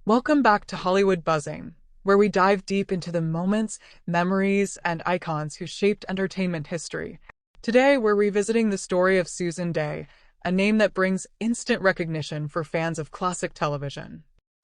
Welcome back to Hollywood Buzzing, where we dive deep into the moments, memories, and icons who shaped entertainment history. Today, we're revisiting the story of Susan Dey, a name that brings instant recognition for fans of classic television.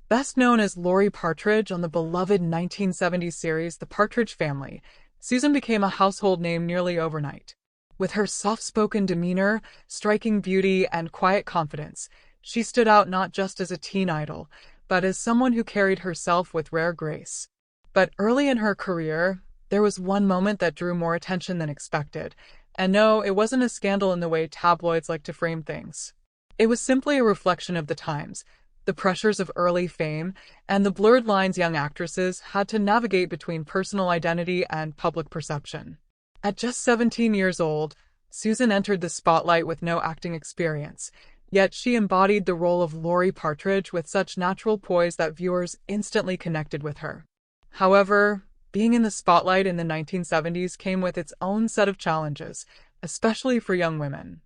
Best known as Laurie Partridge on the beloved 1970s series The Partridge Family, Susan became a household name nearly overnight. With her soft-spoken demeanor, striking beauty, and quiet confidence, she stood out not just as a teen idol, but as someone who carried herself with rare grace. But early in her career, there was one moment that drew more attention than expected. And no, it wasn't a scandal in the way tabloids like to frame things. It was simply a reflection of the times, the pressures of early fame, and the blurred lines young actresses had to navigate between personal identity and public perception. At just 17 years old, Susan entered the spotlight with no acting experience. Yet she embodied the role of Laurie Partridge with such natural poise that viewers instantly connected with her. However, being in the spotlight in the 1970s came with its own set of challenges, especially for young women.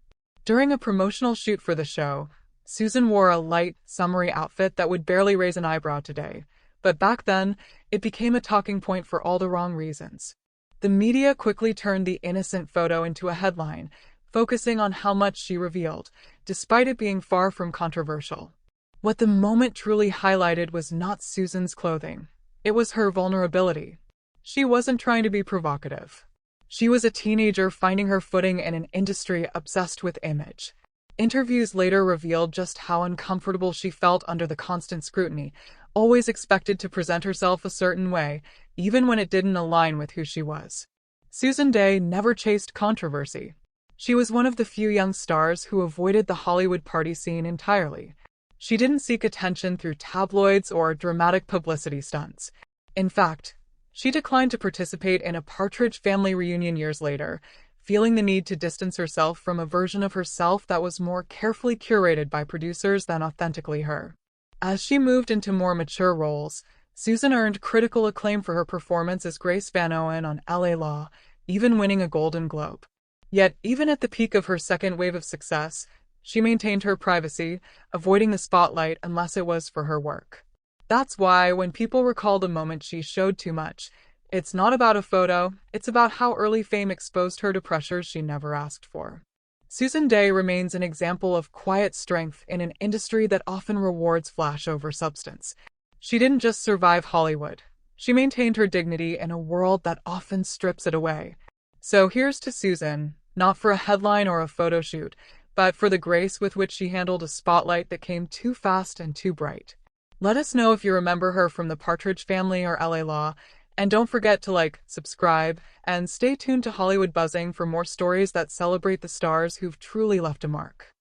During a promotional shoot for the show, Susan wore a light, summery outfit that would barely raise an eyebrow today, but back then, it became a talking point for all the wrong reasons. The media quickly turned the innocent photo into a headline, focusing on how much she revealed, despite it being far from controversial. What the moment truly highlighted was not Susan's clothing. It was her vulnerability. She wasn't trying to be provocative. She was a teenager finding her footing in an industry obsessed with image. Interviews later revealed just how uncomfortable she felt under the constant scrutiny, always expected to present herself a certain way, even when it didn't align with who she was. Susan Dey never chased controversy. She was one of the few young stars who avoided the Hollywood party scene entirely. She didn't seek attention through tabloids or dramatic publicity stunts. In fact, she declined to participate in a Partridge Family reunion years later, feeling the need to distance herself from a version of herself that was more carefully curated by producers than authentically her. As she moved into more mature roles, Susan earned critical acclaim for her performance as Grace Van Owen on LA Law, even winning a Golden Globe. Yet, even at the peak of her second wave of success, she maintained her privacy, avoiding the spotlight unless it was for her work. That's why, when people recall the moment she showed too much, it's not about a photo, it's about how early fame exposed her to pressures she never asked for. Susan Dey remains an example of quiet strength in an industry that often rewards flash over substance. She didn't just survive Hollywood. She maintained her dignity in a world that often strips it away. So here's to Susan, not for a headline or a photo shoot, but for the grace with which she handled a spotlight that came too fast and too bright. Let us know if you remember her from the Partridge Family or LA Law, and don't forget to like, subscribe, and stay tuned to Hollywood Buzzing for more stories that celebrate the stars who've truly left a mark.